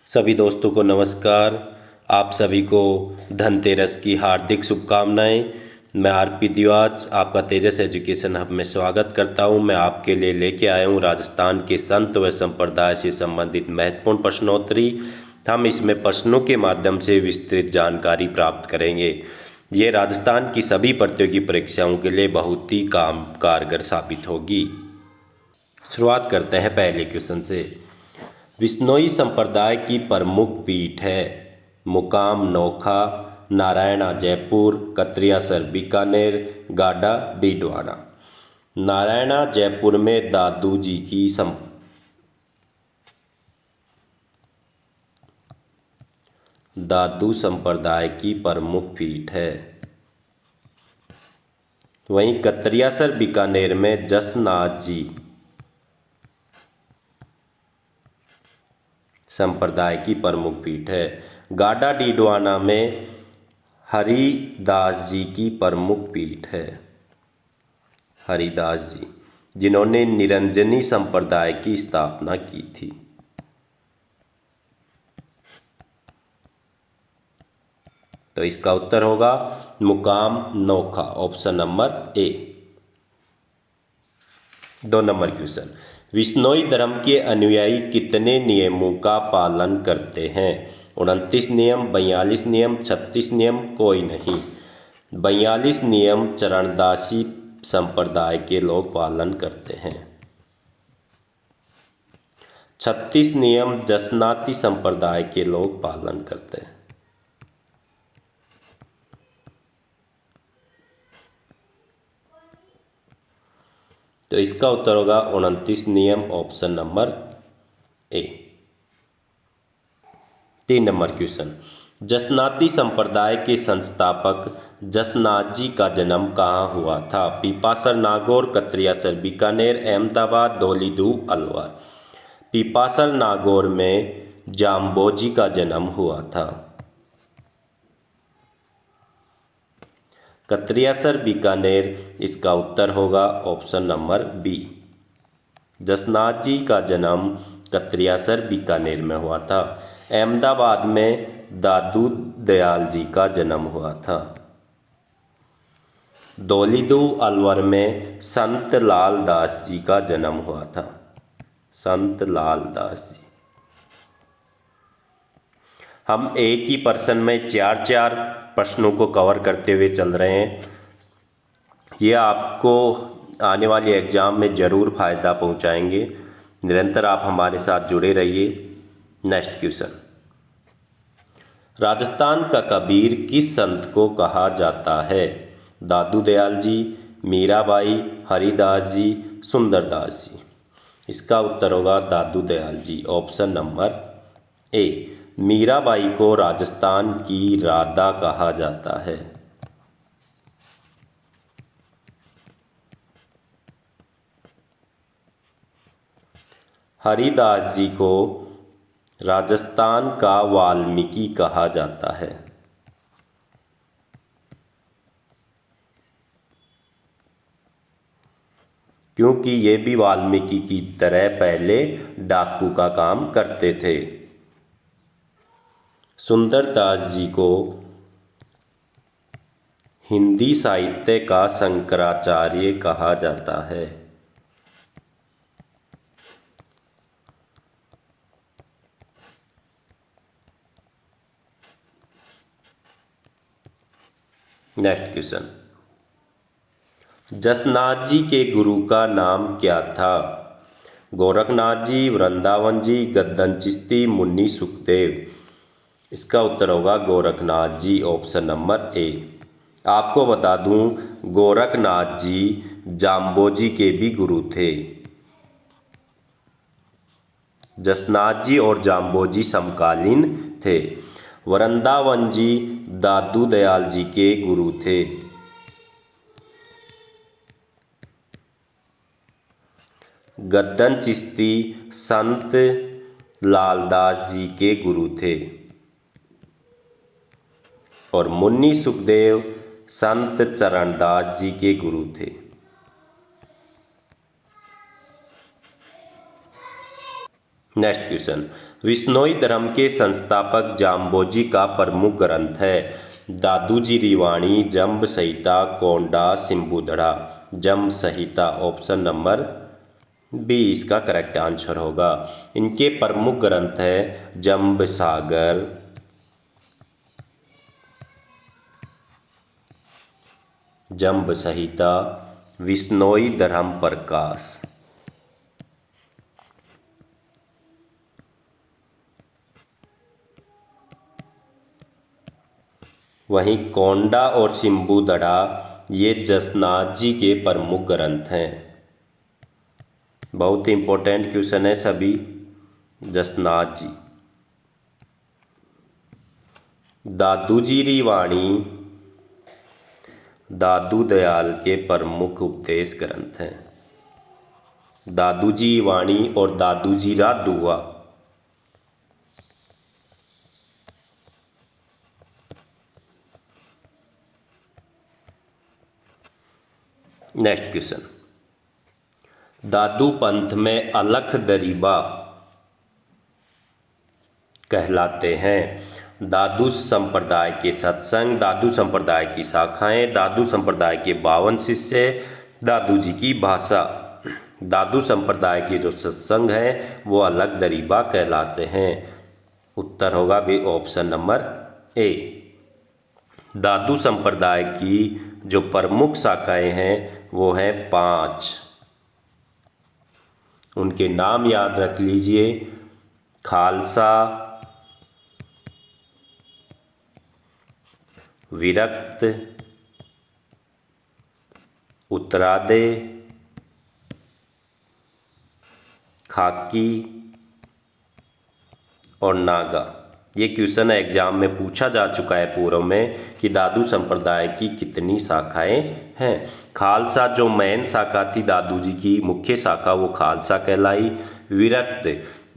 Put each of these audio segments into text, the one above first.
सभी दोस्तों को नमस्कार। आप सभी को धनतेरस की हार्दिक शुभकामनाएं। मैं आरपी दिवाच आपका तेजस एजुकेशन हब में स्वागत करता हूं। मैं आपके लिए लेके आया हूं राजस्थान के संत व संप्रदाय से संबंधित महत्वपूर्ण प्रश्नोत्तरी। हम इसमें प्रश्नों के माध्यम से विस्तृत जानकारी प्राप्त करेंगे। ये राजस्थान की सभी प्रतियोगी परीक्षाओं के लिए बहुत ही कारगर साबित होगी। शुरुआत करते हैं पहले क्वेश्चन से। विश्नोई संप्रदाय की प्रमुख पीठ है। मुकाम नोखा, नारायणा जयपुर, कत्रियासर बीकानेर, गाडा डीडवाना। नारायणा जयपुर में दादू संप्रदाय की प्रमुख पीठ है। वहीं कत्रियासर बीकानेर में जसनाथ जी संप्रदाय की प्रमुख पीठ है। गाडा डीडवाना में हरिदास जी की प्रमुख पीठ है। हरिदास जी जिन्होंने निरंजनी संप्रदाय की स्थापना की थी। तो इसका उत्तर होगा Mukam Nokha, option number A. 2 number question. Bishnoi धर्म के अनुयायी कितने नियमों का पालन करते हैं? 29 नियम, 42 नियम, 36 नियम, कोई नहीं। 42 नियम चरणदासी संप्रदाय के लोग पालन करते हैं। 36 नियम जसनाती संप्रदाय के लोग पालन करते हैं। तो इसका उत्तर होगा 29 नियम, option number A. 3 number question. जसनाती संप्रदाय के संस्थापक जसनाथ जी का जन्म कहाँ हुआ था? पीपासर नागौर, कत्रियासर बीकानेर, अहमदाबाद, धौलीधू अलवर। पीपासर नागौर में जाम्बोजी का जन्म हुआ था। कत्रियासर बीकानेर, इसका उत्तर होगा option number B. Jasnath ji का जन्म कत्रियासर बीकानेर में हुआ था। अहमदाबाद में दादू दयाल जी का जन्म हुआ था। धौलीधू अलवर में संत लाल दास जी का जन्म हुआ था। संत लाल दास जी। हम एक ही प्रश्न में 4 प्रश्नों को कवर करते हुए चल रहे हैं। ये आपको आने वाले एग्जाम में ज़रूर फ़ायदा पहुंचाएंगे। निरंतर आप हमारे साथ जुड़े रहिए। Next question. राजस्थान का कबीर किस संत को कहा जाता है? दादू दयाल जी, मीराबाई, हरिदास जी, सुंदरदास जी। इसका उत्तर होगा दादू दयाल जी, ऑप्शन नंबर ए। मीराबाई को राजस्थान की राधा कहा जाता है। हरिदास जी को राजस्थान का वाल्मीकि कहा जाता है। क्योंकि ये भी वाल्मीकि की तरह पहले डाकू का काम करते थे। सुंदरदास जी को हिंदी साहित्य का शंकराचार्य कहा जाता है। Next question. जसनाथ जी के गुरु का नाम क्या था? गोरखनाथ जी, वृंदावन जी, गद्दन चिश्ती, मुन्नी सुखदेव। इसका उत्तर होगा गोरखनाथ जी, ऑप्शन नंबर ए। आपको बता दूं, गोरखनाथ जी जाम्बोजी के भी गुरु थे। जसनाथ जी और जाम्बोजी समकालीन थे। वृंदावन जी दादू दयाल जी के गुरु थे। गद्दन चिश्ती संत लालदास जी के गुरु थे। और मुन्नी सुखदेव संत चरणदास जी के गुरु थे। Next question. विश्नोई धर्म के संस्थापक जाम्बोजी का प्रमुख ग्रंथ है। दादूजी रिवाणी, जम्ब संहिता, कोंडा, सिम्बुधड़ा। जम्ब संहिता ऑप्शन नंबर बी इसका करेक्ट आंसर होगा। इनके प्रमुख ग्रंथ है जम्ब सागर, जम्ब संहिता, विश्नोई धर्म प्रकाश। वहीं कोंडा और सिम्बुधड़ा ये जसनाथ जी के प्रमुख ग्रंथ हैं। बहुत इंपॉर्टेंट क्वेश्चन है सभी। जसनाथ जी। दादूजी रिवाणी दादू दयाल के प्रमुख उपदेश ग्रंथ हैं। दादूजी वाणी और दादूजी रादुआ। नेक्स्ट क्वेश्चन, दादू पंथ में अलख दरीबा कहलाते हैं। दादू संप्रदाय के सत्संग, दादू संप्रदाय की शाखाएं, दादू संप्रदाय के 52 शिष्य, दादू जी की भाषा। दादू संप्रदाय के जो सत्संग हैं वो अलख दरीबा कहलाते हैं। उत्तर होगा भी ऑप्शन नंबर ए। दादू संप्रदाय की जो प्रमुख शाखाएं हैं वो हैं 5। उनके नाम याद रख लीजिए। खालसा, विरक्त, उत्तरादे, खाकी और नागा। ये क्वेश्चन एग्जाम में पूछा जा चुका है पूर्व में कि दादू संप्रदाय की कितनी शाखाएं हैं। खालसा जो मेन शाखा थी दादू जी की मुख्य शाखा, वो खालसा कहलाई। विरक्त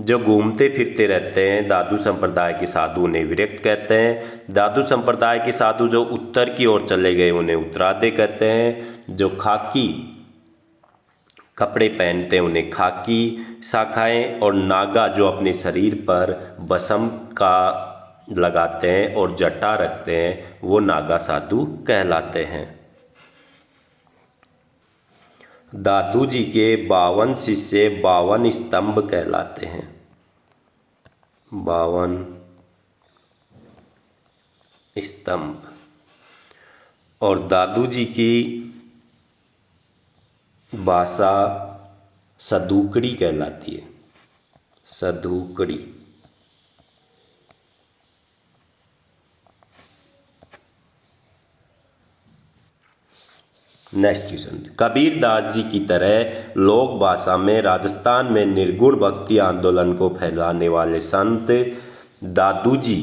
जो घूमते फिरते रहते हैं दादू संप्रदाय के साधु, उन्हें विरक्त कहते हैं। दादू संप्रदाय के साधु जो उत्तर की ओर चले गए उन्हें उत्तरादे कहते हैं। जो खाकी कपड़े पहनते हैं उन्हें खाकी शाखाएं, और नागा जो अपने शरीर पर बसम का लगाते हैं और जटा रखते हैं वो नागा साधु कहलाते हैं। दादू जी के 52 शिष्य 52 स्तंभ कहलाते हैं। 52 स्तंभ। और दादू जी की भाषा सदूकड़ी कहलाती है। सदूकड़ी। नेक्स्ट क्वेश्चन, कबीर दास जी की तरह लोक भाषा में राजस्थान में निर्गुण भक्ति आंदोलन को फैलाने वाले संत दादू जी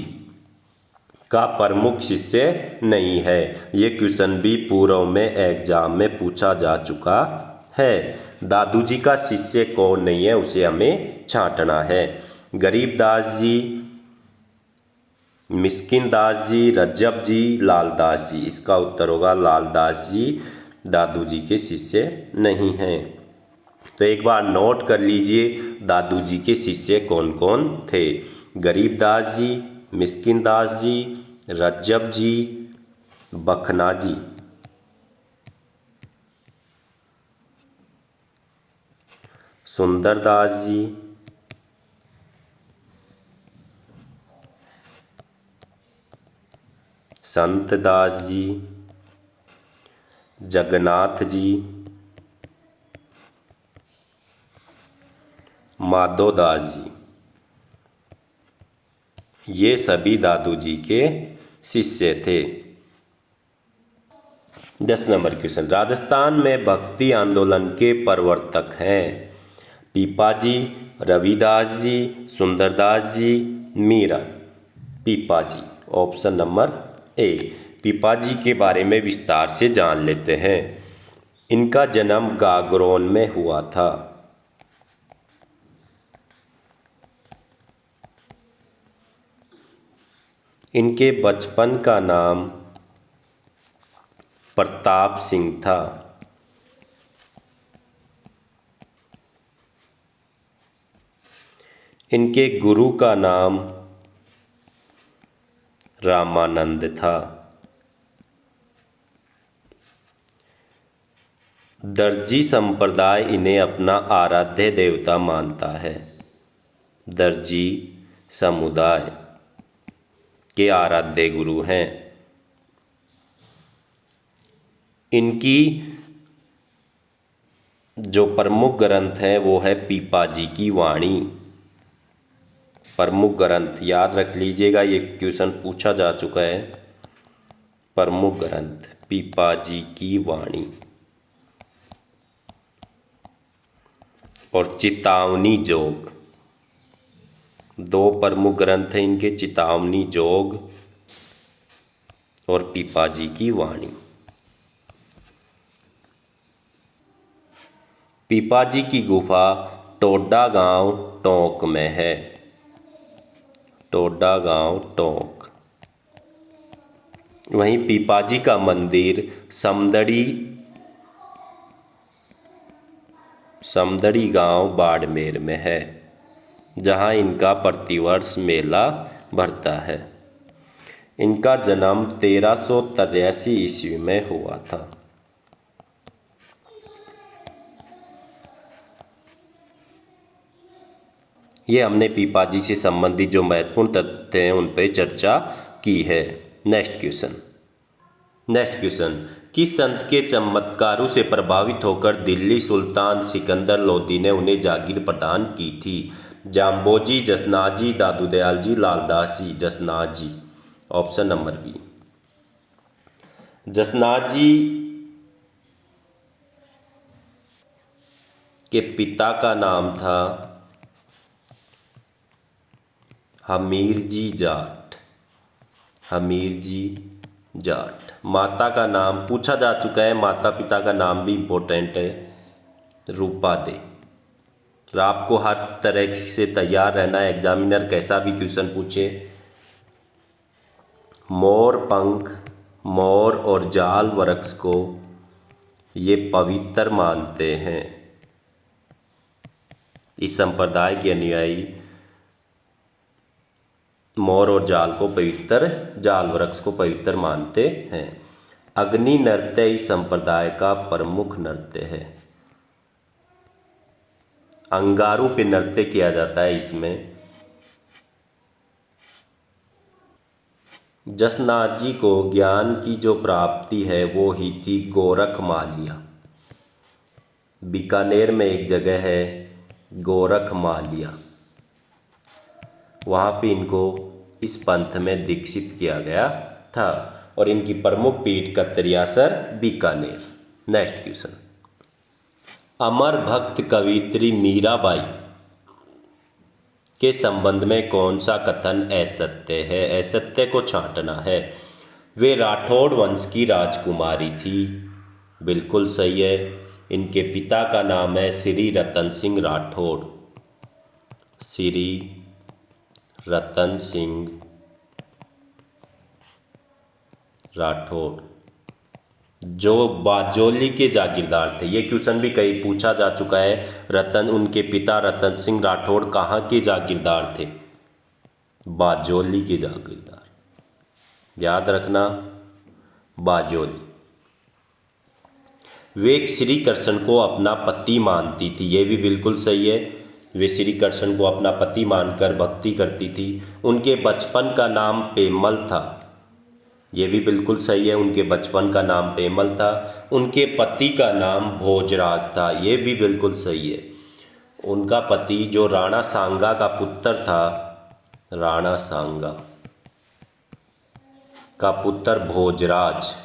का प्रमुख शिष्य नहीं है। ये क्वेश्चन भी पूर्व में एग्जाम में पूछा जा चुका है। दादू जी का शिष्य कौन नहीं है उसे हमें छांटना है। गरीबदास जी, मिस्किन दास जी, रज्जब जी, लालदास जी। इसका उत्तर होगा लालदास जी दादू जी के शिष्य नहीं हैं। तो एक बार नोट कर लीजिए दादू जी के शिष्य कौन कौन थे। गरीबदास जी, मिस्किन दास जी, रज्जब जी, बखना जी। सुंदरदास जी, संत दास जी, जगन्नाथ जी, माधोदास जी। ये सभी दादू जी के शिष्य थे। 10 नंबर क्वेश्चन, राजस्थान में भक्ति आंदोलन के प्रवर्तक हैं। Pipaji, Ravidas ji, Sundardas ji, Meera. Pipaji option number A. Pipaji के बारे में विस्तार से जान लेते हैं। इनका जन्म गागरोन में हुआ था। इनके बचपन का नाम प्रताप सिंह था। इनके गुरु का नाम रामानंद था। दर्जी संप्रदाय इन्हें अपना आराध्य देवता मानता है। दर्जी समुदाय के आराध्य गुरु हैं। इनकी जो प्रमुख ग्रंथ है वो है पीपाजी की वाणी। प्रमुख ग्रंथ याद रख लीजिएगा, ये क्वेश्चन पूछा जा चुका है। प्रमुख ग्रंथ पीपाजी की वाणी और चितावनी जोग, दो प्रमुख ग्रंथ हैं इनके, चितावनी जोग और पीपाजी की वाणी। पीपाजी की गुफा टोडा गांव टोंक में है। टोडा गांव टोंक। वहीं पीपाजी का मंदिर समदड़ी गांव बाड़मेर में है, जहां इनका प्रतिवर्ष मेला भरता है। इनका जन्म 1383 ईस्वी में हुआ था। ये हमने पीपाजी से संबंधित जो महत्वपूर्ण तथ्य हैं उन पर चर्चा की है। नेक्स्ट क्वेश्चन, किस संत के चमत्कारों से प्रभावित होकर दिल्ली सुल्तान सिकंदर लोदी ने उन्हें जागीर प्रदान की थी? जाम्बोजी, जसनाजी, दादू दयाल जी, लालदास जी। जसनाजी, ऑप्शन नंबर बी। जसनाजी के पिता का नाम था हमीरजी जाट। हमीरजी जाट। माता का नाम पूछा जा चुका है, माता पिता का नाम भी इम्पोर्टेंट है, रूपा दे। और आपको हर तरह से तैयार रहना है, एग्जामिनर कैसा भी क्वेश्चन पूछे। मोर पंख, मोर और जाल वृक्ष को ये पवित्र मानते हैं। इस संप्रदाय के अनुयायी मोर और जाल वृक्ष को पवित्र मानते हैं। अग्नि नृत्य इस संप्रदाय का प्रमुख नृत्य है। अंगारों पे नृत्य किया जाता है इसमें। जसनाथ जी को ज्ञान की जो प्राप्ति है वो ही थी गोरखमालिया। बीकानेर में एक जगह है गोरखमालिया, वहाँ पे इनको इस पंथ में दीक्षित किया गया था। और इनकी प्रमुख पीठ कतरियासर, बीकानेर। नेक्स्ट क्वेश्चन, अमर भक्त कवियत्री मीराबाई के संबंध में कौन सा कथन असत्य है? असत्य को छांटना है। वे राठौड़ वंश की राजकुमारी थी, बिल्कुल सही है। इनके पिता का नाम है श्री रतन सिंह राठौड़। श्री रतन सिंह राठौड़ जो बाजोली के जागीरदार थे। ये क्वेश्चन भी कहीं पूछा जा चुका है। उनके पिता रतन सिंह राठौड़ कहाँ के जागीरदार थे? बाजोली के जागीरदार, याद रखना, बाजोली। वे श्री कृष्ण को अपना पति मानती थी, ये भी बिल्कुल सही है। वे श्री कृष्ण को अपना पति मानकर भक्ति करती थी। उनके बचपन का नाम पेमल था, ये भी बिल्कुल सही है। उनके बचपन का नाम पेमल था। उनके पति का नाम भोजराज था, ये भी बिल्कुल सही है। उनका पति जो राणा सांगा का पुत्र था, राणा सांगा का पुत्र भोजराज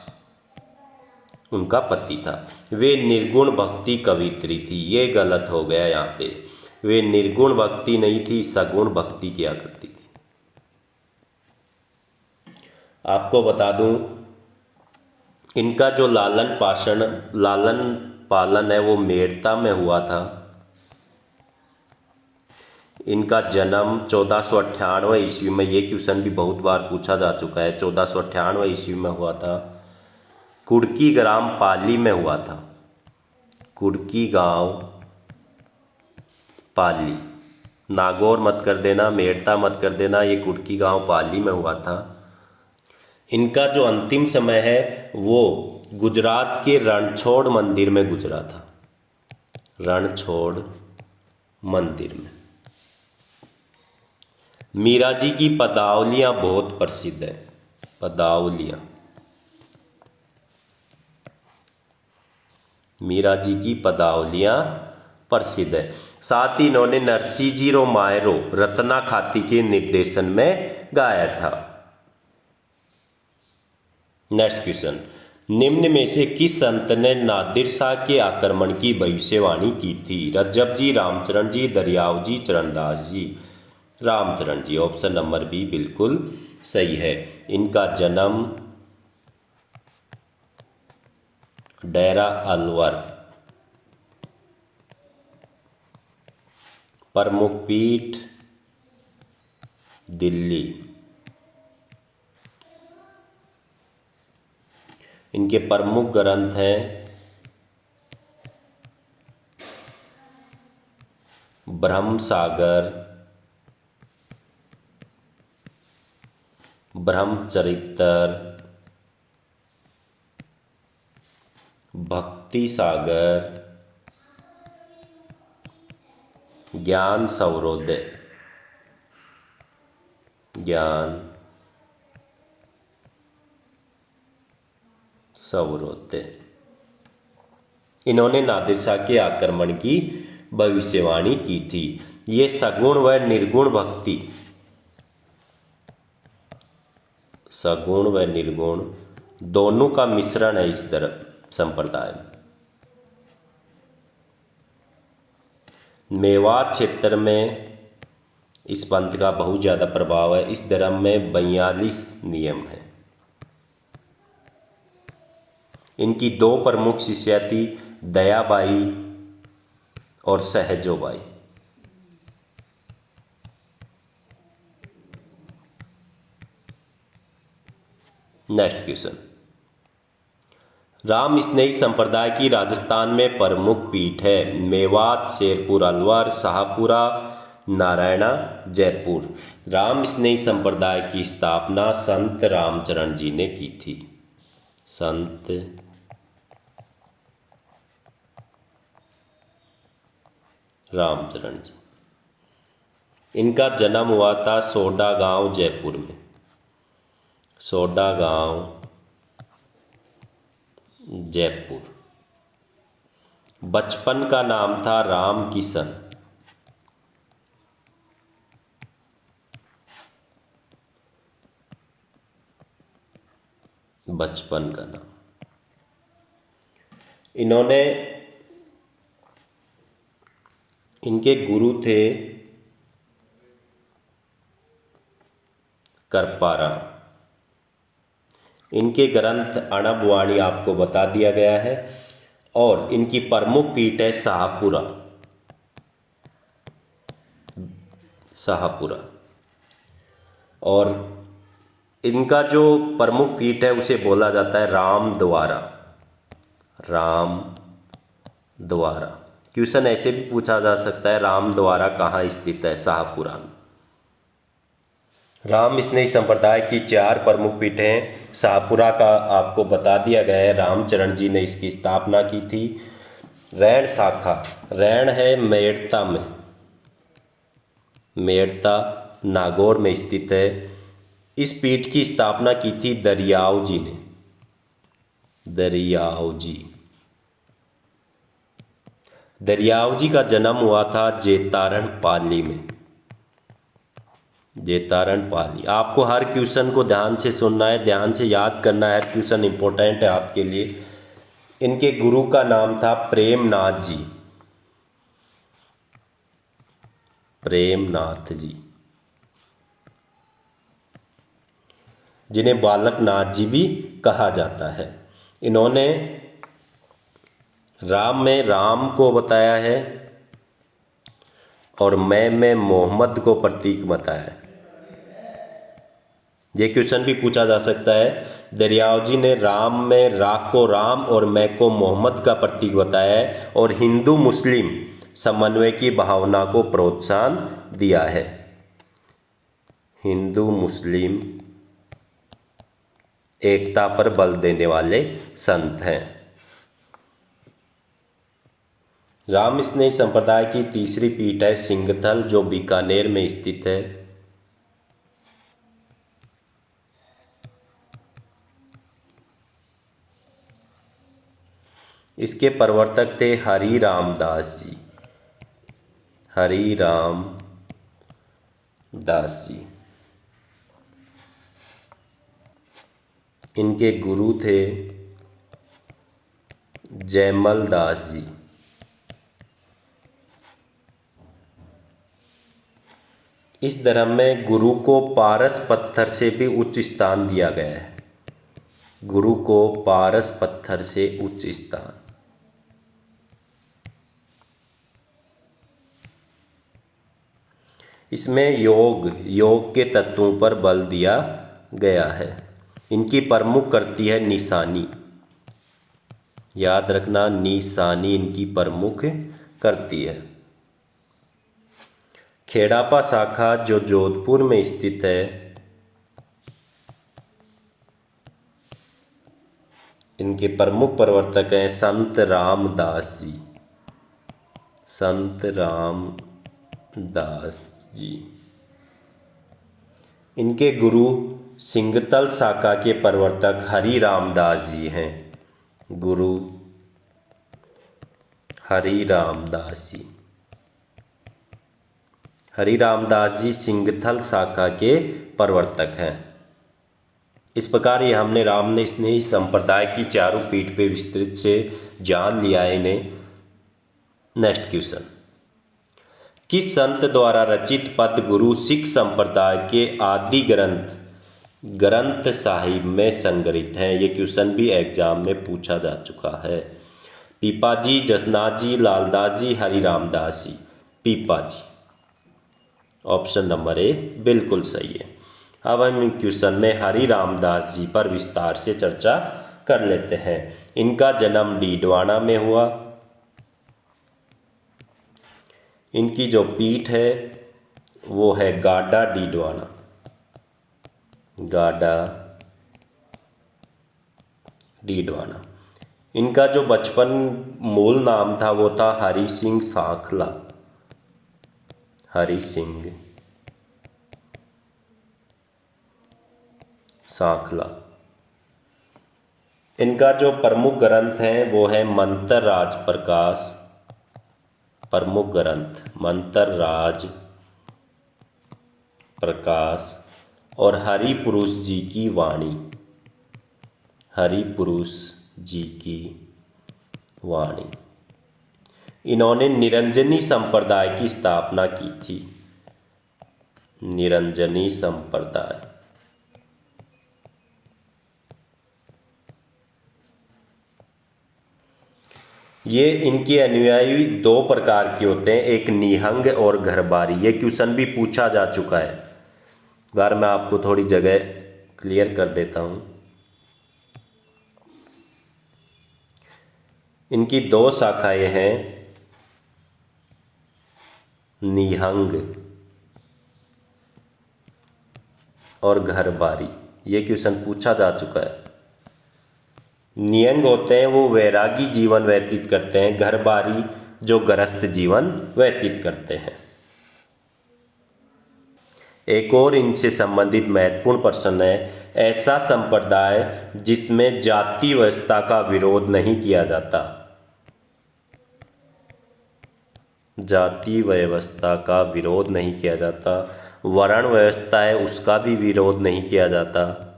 उनका पति था। वे निर्गुण भक्ति कवित्री थी, ये गलत हो गया यहाँ पे। वे निर्गुण भक्ति नहीं थी, सगुण भक्ति किया करती थी। आपको बता दूं, इनका जो लालन पालन है वो मेड़ता में हुआ था। इनका जन्म 1498 ईस्वी में, ये क्वेश्चन भी बहुत बार पूछा जा चुका है, 1498 ईस्वी में हुआ था। कुड़की ग्राम पाली में हुआ था। कुड़की गांव पाली। नागौर मत कर देना, मेड़ता मत कर देना, ये कुटकी गांव पाली में हुआ था। इनका जो अंतिम समय है वो गुजरात के रणछोड़ मंदिर में गुजरा था, रणछोड़ मंदिर में। मीरा जी की पदावलियाँ बहुत प्रसिद्ध है, पदावलियाँ, मीरा जी की पदावलियाँ प्रसिद्ध है। साथ ही इन्होंने नरसिंह जी रो मायरो रत्ना खाती के निर्देशन में गाया था। नेक्स्ट क्वेश्चन, निम्न में से किस संत ने नादिर शाह के आक्रमण की भविष्यवाणी की थी? रज्जब जी, रामचरण जी, दरियाव जी, चरणदास जी। रामचरण जी, ऑप्शन नंबर बी बिल्कुल सही है। इनका जन्म डेरा अलवर, प्रमुख पीठ दिल्ली। इनके प्रमुख ग्रंथ हैं ब्रह्म सागर, ब्रह्मचरितर, भक्ति सागर, ज्ञान सौरोदय, ज्ञान सौरोदय। इन्होंने नादिर शाह के आक्रमण की भविष्यवाणी की थी। ये सगुण व निर्गुण भक्ति, सगुण व निर्गुण दोनों का मिश्रण है इस संप्रदाय में। मेवात क्षेत्र में इस पंथ का बहुत ज़्यादा प्रभाव है। इस धर्म में 42 नियम है। इनकी दो प्रमुख शिष्या थी, दयाबाई और सहजोबाई। नेक्स्ट क्वेश्चन, राम स्नेही संप्रदाय की राजस्थान में प्रमुख पीठ है? मेवात, शेरपुर अलवर, शाहपुरा, नारायणा, जयपुर। राम स्नेही संप्रदाय की स्थापना संत रामचरण जी ने की थी, संत रामचरण जी। इनका जन्म हुआ था सोडा गांव, जयपुर में, सोडा गांव, जयपुर। बचपन का नाम था राम किशन, बचपन का नाम। इन्होंने, इनके गुरु थे करपाराम। इनके ग्रंथ अणबवाणी आपको बता दिया गया है। और इनकी प्रमुख पीठ है शाहपुरा, शाहपुरा। और इनका जो प्रमुख पीठ है उसे बोला जाता है राम द्वारा, राम द्वारा। क्वेश्चन ऐसे भी पूछा जा सकता है, राम द्वारा कहाँ स्थित है? शाहपुरा में। राम स्नेही संप्रदाय की 4 प्रमुख पीठें, शाहपुरा का आपको बता दिया गया है, रामचरण जी ने इसकी स्थापना की थी। रैण शाखा, रैण है मेड़ता में, मेड़ता नागौर में स्थित है। इस पीठ की स्थापना की थी दरियाव जी ने, दरियाव जी। दरियाव जी का जन्म हुआ था जेतारण पाली में, जेतारण पाली। आपको हर क्वेश्चन को ध्यान से सुनना है, ध्यान से याद करना है, क्वेश्चन इंपॉर्टेंट है आपके लिए। इनके गुरु का नाम था प्रेमनाथ जी, प्रेमनाथ जी, जिन्हें बालक नाथ जी भी कहा जाता है। इन्होंने राम में राम को बताया है और मैं में मोहम्मद को प्रतीक बताया है। ये क्वेश्चन भी पूछा जा सकता है, दरियाव जी ने राम में रा को राम और मैं को मोहम्मद का प्रतीक बताया है। और हिंदू मुस्लिम समन्वय की भावना को प्रोत्साहन दिया है? हिंदू मुस्लिम एकता पर बल देने वाले संत हैं। राम स्नेही संप्रदाय की तीसरी पीठ है सिंघथल, जो बीकानेर में स्थित है। इसके प्रवर्तक थे हरि रामदास जी। हरि राम दास जी। इनके गुरु थे जयमल दास जी। इस धर्म में गुरु को पारस पत्थर से भी उच्च स्थान दिया गया है। गुरु को पारस पत्थर से उच्च स्थान। इसमें योग के तत्वों पर बल दिया गया है। इनकी प्रमुख करती है निशानी। याद रखना, निशानी इनकी प्रमुख करती है। खेड़ापा शाखा जो जोधपुर में स्थित है, इनके प्रमुख प्रवर्तक हैं संत रामदास जी। संत रामदास जी। इनके गुरु सिंघतल शाखा के प्रवर्तक हरि रामदास जी हैं। गुरु हरि रामदास जी। हरि रामदास जी सिंघथल शाखा के प्रवर्तक हैं। इस प्रकार ये हमने राम स्नेही संप्रदाय की चारों पीठ पे विस्तृत से जान लिया है इन्हें। नेक्स्ट क्वेश्चन, किस संत द्वारा रचित पद गुरु सिख संप्रदाय के आदि ग्रंथ साहिब में संग्रहित हैं? ये क्वेश्चन भी एग्जाम में पूछा जा चुका है। पीपा जी, जसनाथ जी, लालदास जी, हरि रामदास जी। पीपा जी, ऑप्शन नंबर ए बिल्कुल सही है। अब हम क्वेश्चन में हरि रामदास जी पर विस्तार से चर्चा कर लेते हैं। इनका जन्म डीडवाना में हुआ। इनकी जो पीठ है वो है गाडा डीडवाना। गाडा डीडवाना। इनका जो बचपन मूल नाम था वो था हरि सिंह सांखला। हरि सिंह सांखला। इनका जो प्रमुख ग्रंथ है वो है मंत्र राज प्रकाश। प्रमुख ग्रंथ मंत्र राज प्रकाश और हरि पुरुष जी की वाणी। हरि पुरुष जी की वाणी। इन्होंने निरंजनी संप्रदाय की स्थापना की थी। निरंजनी संप्रदाय। ये इनके अनुयायी दो प्रकार के होते हैं, एक निहंग और घरबारी। ये क्वेश्चन भी पूछा जा चुका है। बार मैं आपको थोड़ी जगह क्लियर कर देता हूं। इनकी दो शाखाएं हैं, निहंग और घरबारी। ये क्वेश्चन पूछा जा चुका है। निहंग होते हैं वो वैरागी जीवन व्यतीत करते हैं। घरबारी जो गृहस्थ जीवन व्यतीत करते हैं। एक और इनसे संबंधित महत्वपूर्ण प्रश्न है, ऐसा संप्रदाय जिसमें जाति व्यवस्था का विरोध नहीं किया जाता। जाति व्यवस्था का विरोध नहीं किया जाता। वर्ण व्यवस्था है उसका भी विरोध नहीं किया जाता।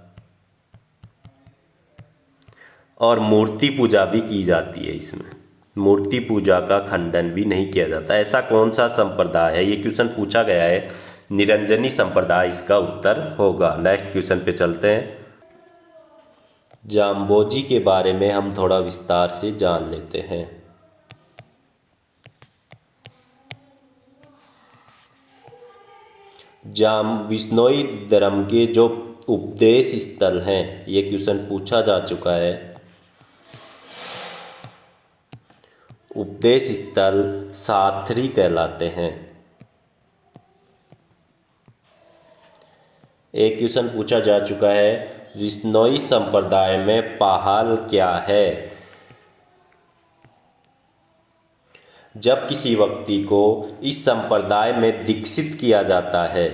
और मूर्ति पूजा भी की जाती है। इसमें मूर्ति पूजा का खंडन भी नहीं किया जाता। ऐसा कौन सा संप्रदाय है? ये क्वेश्चन पूछा गया है। निरंजनी संप्रदाय इसका उत्तर होगा। नेक्स्ट क्वेश्चन पे चलते हैं। जाम्बोजी के बारे में हम थोड़ा विस्तार से जान लेते हैं। विश्नोई धर्म के जो उपदेश स्थल हैं, ये क्वेश्चन पूछा जा चुका है। उपदेश स्थल साथरी कहलाते हैं। एक क्वेश्चन पूछा जा चुका है, विश्नोई संप्रदाय में पाहाल क्या है? जब किसी व्यक्ति को इस संप्रदाय में दीक्षित किया जाता है,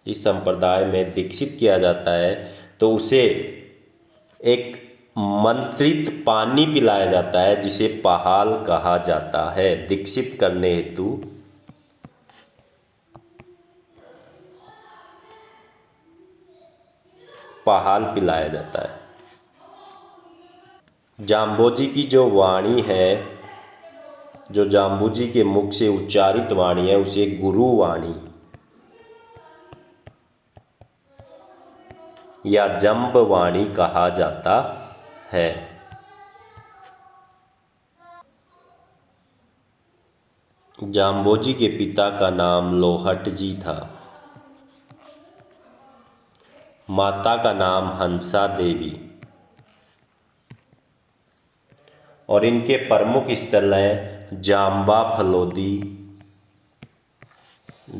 इस संप्रदाय में दीक्षित किया जाता है तो उसे एक मंत्रित पानी पिलाया जाता है जिसे पाहाल कहा जाता है। दीक्षित करने हेतु पाहाल पिलाया जाता है। जाम्बोजी की जो वाणी है, जो जाम्बोजी के मुख से उच्चारित वाणी है, उसे गुरु वाणी या जम्ब वाणी कहा जाता है। जाम्बोजी के पिता का नाम लोहट जी था। माता का नाम हंसा देवी। और इनके प्रमुख स्थल हैं जाम्बा फलोदी,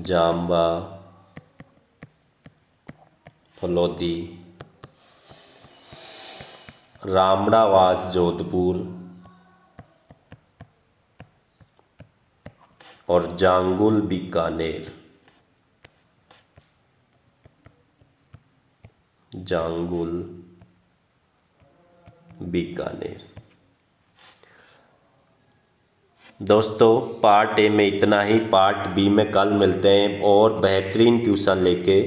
जाम्बा फलोदी, रामड़ावास जोधपुर और जांगुल बीकानेर। जांगुल बीकानेर। दोस्तों, पार्ट ए में इतना ही। पार्ट बी में कल मिलते हैं और बेहतरीन क्वेश्चन लेके।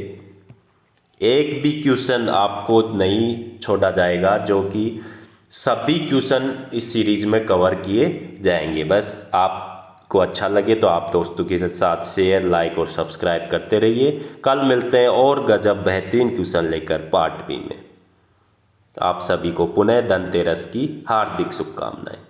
एक भी क्वेश्चन आपको नहीं छोड़ा जाएगा, जो कि सभी क्वेश्चन इस सीरीज में कवर किए जाएंगे। बस आपको अच्छा लगे तो आप दोस्तों के साथ शेयर, लाइक और सब्सक्राइब करते रहिए। कल मिलते हैं और गजब बेहतरीन क्वेश्चन लेकर पार्ट बी में। आप सभी को पुनः धनतेरस की हार्दिक शुभकामनाएं।